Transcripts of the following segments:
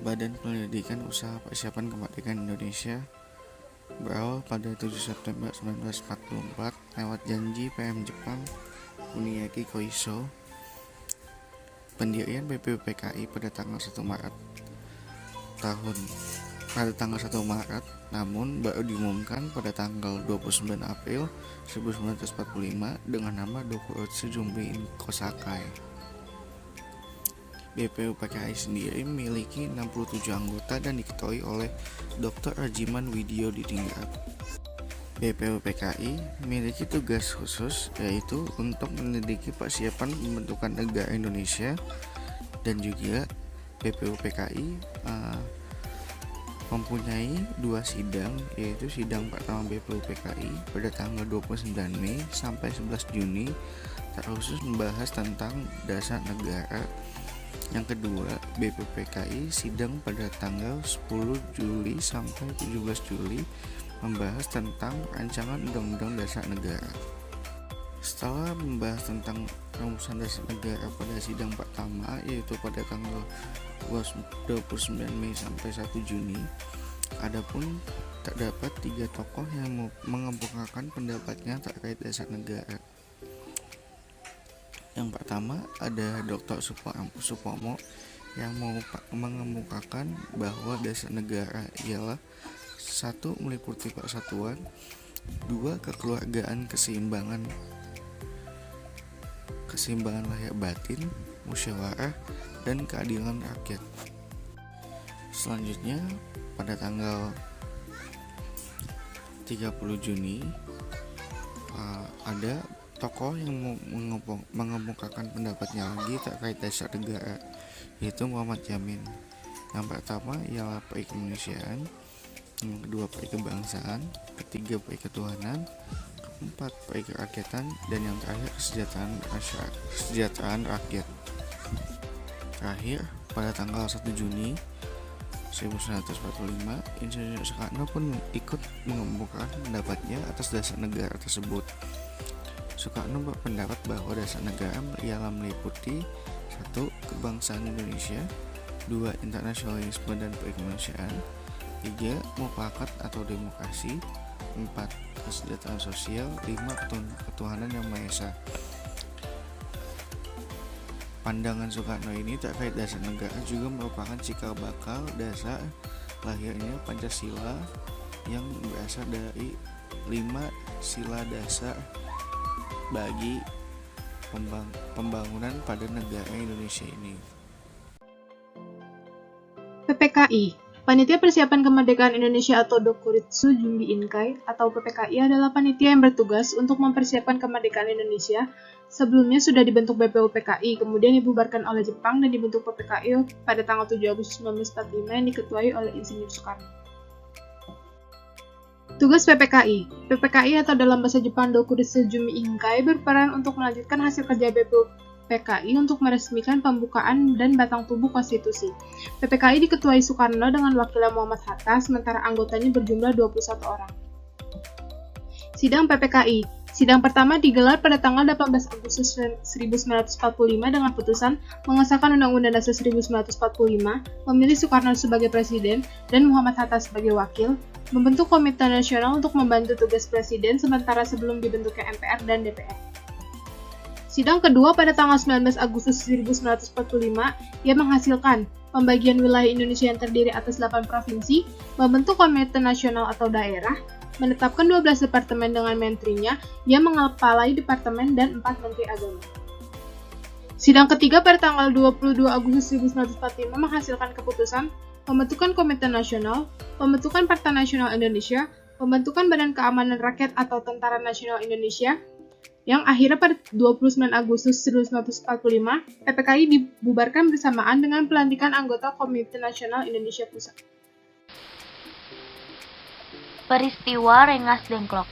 Badan Penyelidikan Usaha Persiapan Kemerdekaan Indonesia berawal pada 7 September 1944 lewat janji PM Jepang Kunieki Koiso. Pendirian BPUPKI pada tanggal 1 Maret namun baru diumumkan pada tanggal 29 April 1945 dengan nama Dokuritsu Junbi Kosakai. BPUPKI sendiri memiliki 67 anggota dan diketuai oleh Dr. Rajiman Widyo Diningrat. BPUPKI memiliki tugas khusus yaitu untuk menyelidiki persiapan pembentukan negara Indonesia, dan juga BPUPKI mempunyai 2 sidang, yaitu sidang pertama BPUPKI pada tanggal 29 Mei sampai 11 Juni terkhusus membahas tentang dasar negara. Yang kedua, BPUPKI sidang pada tanggal 10 Juli sampai 17 Juli membahas tentang rancangan Undang-Undang Dasar Negara. Setelah membahas tentang rumusan dasar negara pada sidang pertama, yaitu pada tanggal 29 Mei sampai 1 Juni, adapun terdapat 3 tokoh yang mengemukakan pendapatnya terkait dasar negara. Yang pertama ada Dr. Supomo yang mengemukakan bahwa dasar negara ialah 1. Meliputi persatuan, 2. Kekeluargaan, keseimbangan lahir batin, musyawarah, dan keadilan rakyat. Selanjutnya pada tanggal 30 Juni ada tokoh yang mengemukakan pendapatnya lagi terkait dasar negara, yaitu Muhammad Yamin. Yang pertama ialah peri kemanusiaan, yang kedua peri kebangsaan, ketiga peri ketuhanan, keempat peri kerakyatan, dan yang terakhir kesejahteraan rakyat. Terakhir pada tanggal 1 Juni 1945, Insinyur Soekarno pun ikut mengemukakan pendapatnya atas dasar negara tersebut. Soekarno berpendapat bahwa dasar negara ialah meliputi 1. Kebangsaan Indonesia, 2. Internasionalisme dan kemanusiaan, 3. Mufakat atau demokrasi, 4. Kesejahteraan sosial, 5. Ketuhanan yang Maha Esa. Pandangan Soekarno ini terkait dasar negara juga merupakan cikal bakal dasar lahirnya Pancasila yang berasal dari 5 sila dasar bagi pembangunan pada negara Indonesia ini. PPKI, Panitia Persiapan Kemerdekaan Indonesia atau Dokuritsu Junbi Inkai atau PPKI adalah panitia yang bertugas untuk mempersiapkan kemerdekaan Indonesia. Sebelumnya sudah dibentuk BPUPKI, kemudian dibubarkan oleh Jepang dan dibentuk PPKI pada tanggal 7 Agustus 1945 yang diketuai oleh Insinyur Soekarno. Tugas PPKI. PPKI atau dalam bahasa Jepang Dokuritsu Junbi Inkai berperan untuk melanjutkan hasil kerja BPUPKI untuk meresmikan pembukaan dan batang tubuh konstitusi. PPKI diketuai Soekarno dengan wakilnya Muhammad Hatta, sementara anggotanya berjumlah 21 orang. Sidang PPKI. Sidang pertama digelar pada tanggal 18 Agustus 1945 dengan putusan mengesahkan Undang-Undang Dasar 1945, memilih Soekarno sebagai presiden dan Muhammad Hatta sebagai wakil, membentuk Komite Nasional untuk membantu tugas presiden sementara sebelum dibentuknya MPR dan DPR. Sidang kedua pada tanggal 19 Agustus 1945 yang menghasilkan pembagian wilayah Indonesia yang terdiri atas 8 provinsi, membentuk Komite Nasional atau daerah, menetapkan 12 departemen dengan menterinya yang mengepalai departemen dan 4 menteri agama. Sidang ketiga pada tanggal 22 Agustus 1945 menghasilkan keputusan pembentukan Komite Nasional, pembentukan Partai Nasional Indonesia, pembentukan Badan Keamanan Rakyat atau Tentara Nasional Indonesia, yang akhirnya pada 29 Agustus 1945, PPKI dibubarkan bersamaan dengan pelantikan anggota Komite Nasional Indonesia Pusat. Peristiwa Rengas Dengklok.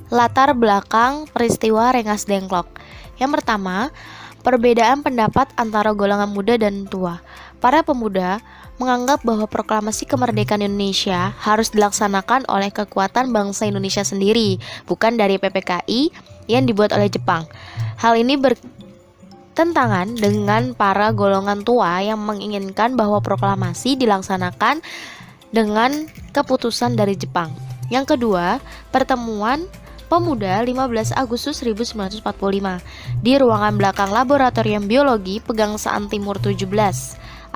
Latar belakang peristiwa Rengas Dengklok. Yang pertama, perbedaan pendapat antara golongan muda dan tua. Para pemuda menganggap bahwa proklamasi kemerdekaan Indonesia harus dilaksanakan oleh kekuatan bangsa Indonesia sendiri, bukan dari PPKI yang dibuat oleh Jepang. Hal ini bertentangan dengan para golongan tua yang menginginkan bahwa proklamasi dilaksanakan dengan keputusan dari Jepang. Yang kedua, pertemuan Pemuda 15 Agustus 1945 di ruangan belakang Laboratorium Biologi Pegangsaan Timur 17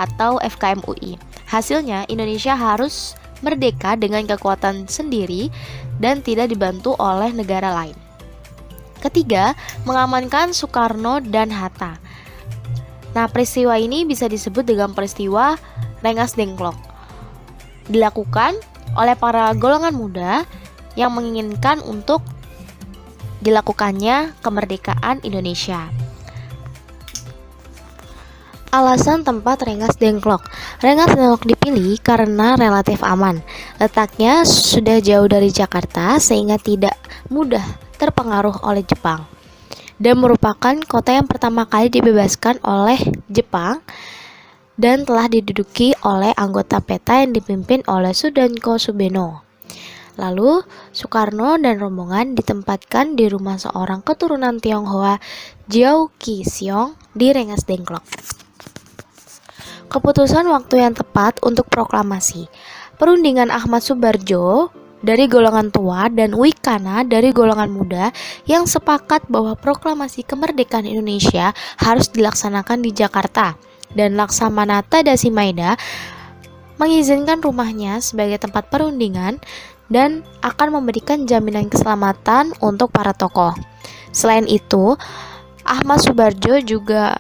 atau FKM UI. Hasilnya, Indonesia harus merdeka dengan kekuatan sendiri dan tidak dibantu oleh negara lain. Ketiga, mengamankan Soekarno dan Hatta. Nah, peristiwa ini bisa disebut dengan peristiwa Rengas Dengklok. Dilakukan oleh para golongan muda yang menginginkan untuk dilakukannya kemerdekaan Indonesia. Alasan tempat Rengas Dengklok. Rengas Dengklok dipilih karena relatif aman. Letaknya sudah jauh dari Jakarta sehingga tidak mudah terpengaruh oleh Jepang. Dan merupakan kota yang pertama kali dibebaskan oleh Jepang dan telah diduduki oleh anggota PETA yang dipimpin oleh Sudarso Subeno. Lalu, Soekarno dan rombongan ditempatkan di rumah seorang keturunan Tionghoa, Jiao Qi Xiong, di Rengas Dengklok. Keputusan waktu yang tepat untuk proklamasi. Perundingan Ahmad Subarjo dari golongan tua dan Wikana dari golongan muda yang sepakat bahwa proklamasi kemerdekaan Indonesia harus dilaksanakan di Jakarta, dan Laksamana Tadasimaeda mengizinkan rumahnya sebagai tempat perundingan dan akan memberikan jaminan keselamatan untuk para tokoh. Selain itu, Ahmad Subarjo juga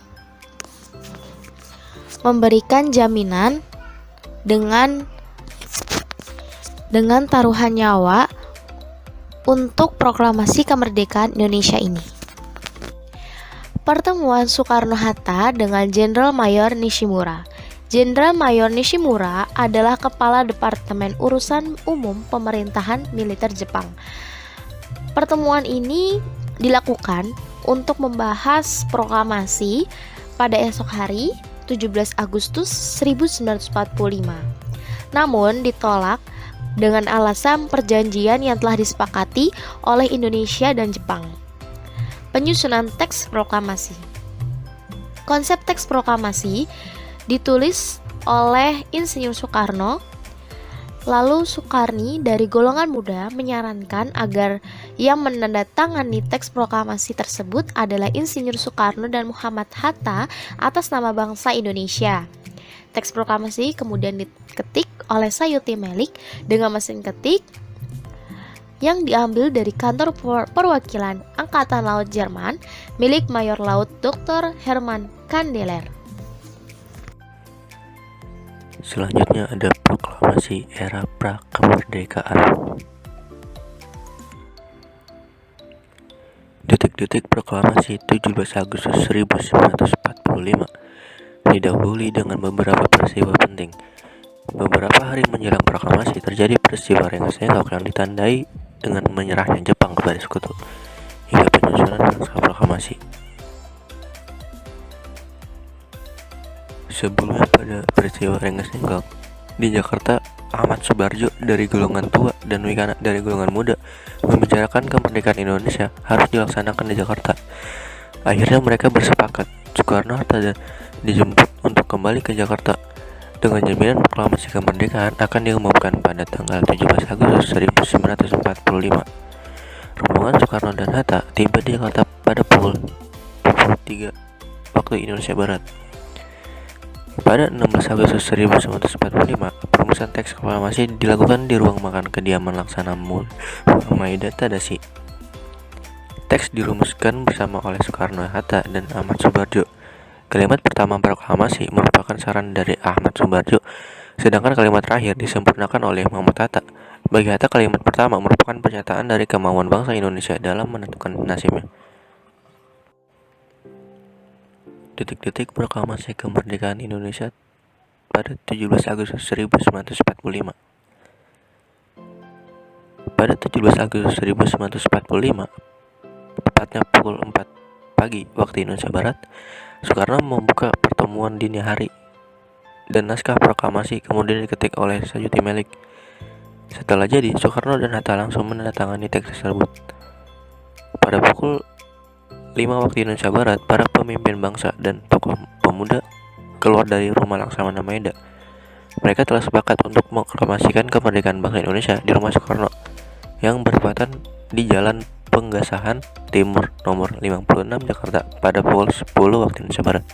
memberikan jaminan dengan taruhan nyawa untuk proklamasi kemerdekaan Indonesia ini. Pertemuan Soekarno-Hatta dengan Jenderal Mayor Nishimura. Jenderal Mayor Nishimura adalah Kepala Departemen Urusan Umum Pemerintahan Militer Jepang. Pertemuan ini dilakukan untuk membahas proklamasi pada esok hari 17 Agustus 1945. Namun ditolak dengan alasan perjanjian yang telah disepakati oleh Indonesia dan Jepang. Penyusunan teks proklamasi. Konsep teks proklamasi ditulis oleh Insinyur Soekarno. Lalu Soekarni dari golongan muda menyarankan agar yang menandatangani teks proklamasi tersebut adalah Insinyur Soekarno dan Muhammad Hatta atas nama bangsa Indonesia. Teks proklamasi kemudian diketik oleh Sayuti Melik dengan mesin ketik yang diambil dari kantor perwakilan Angkatan Laut Jerman milik Mayor Laut Dr. Hermann Kandeler. Selanjutnya ada proklamasi era prakemerdekaan. Detik-detik proklamasi 17 Agustus 1945 didahului dengan beberapa peristiwa penting. Beberapa hari menjelang proklamasi terjadi peristiwa Rengas Dengklok yang ditandai dengan menyerahnya Jepang kepada sekutu hingga penyusunan naskah proklamasi. Sebelumnya pada peristiwa Rengas Dengklok di Jakarta, Ahmad Subarjo dari golongan tua dan Wikana dari golongan muda membicarakan kemerdekaan Indonesia harus dilaksanakan di Jakarta. Akhirnya mereka bersepakat Soekarno-Hatta dijemput untuk kembali ke Jakarta dengan jaminan proklamasi kemerdekaan akan diumumkan pada tanggal 17 Agustus 1945. Rombongan Soekarno dan Hatta tiba di Jakarta pada pukul 23 waktu Indonesia Barat. Pada 16 Agustus 1945, perumusan teks proklamasi dilakukan di ruang makan kediaman Laksamana Maeda Tadashi. Teks dirumuskan bersama oleh Soekarno-Hatta dan Ahmad Subarjo. Kalimat pertama proklamasi merupakan saran dari Ahmad Subarjo, sedangkan kalimat terakhir disempurnakan oleh Muhammad Hatta. Bagi Hatta, kalimat pertama merupakan pernyataan dari kemauan bangsa Indonesia dalam menentukan nasibnya. Detik-detik proklamasi kemerdekaan Indonesia pada 17 Agustus 1945. Pada 17 Agustus 1945, tepatnya pukul 4 pagi waktu Indonesia Barat, Soekarno membuka pertemuan dini hari dan naskah proklamasi kemudian diketik oleh Sayuti Melik. Setelah jadi, Soekarno dan Hatta langsung menandatangani teks tersebut. Pada pukul 5 waktu Indonesia Barat, para pemimpin bangsa dan tokoh pemuda keluar dari rumah Laksamana Maeda. Mereka telah sepakat untuk mengproklamasikan kemerdekaan bangsa Indonesia di rumah Soekarno yang bertepatan di Jalan Penggasahan Timur nomor 56 Jakarta pada pukul 10 waktu Indonesia Barat.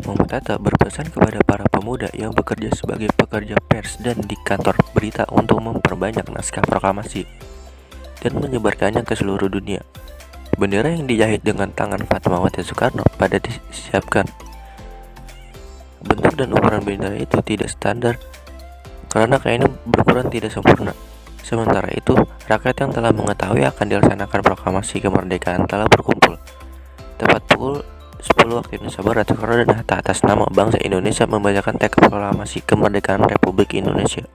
Muhammad Hatta berpesan kepada para pemuda yang bekerja sebagai pekerja pers dan di kantor berita untuk memperbanyak naskah proklamasi dan menyebarkannya ke seluruh dunia. Bendera yang dijahit dengan tangan Fatmawati Soekarno pada disiapkan. Bentuk dan ukuran bendera itu tidak standar karena kainnya berukuran tidak sempurna. Sementara itu, rakyat yang telah mengetahui akan dilaksanakan proklamasi kemerdekaan telah berkumpul. Tepat pukul 10 waktu Indonesia Barat, Soekarno dan Hatta atas nama bangsa Indonesia membacakan teks proklamasi kemerdekaan Republik Indonesia.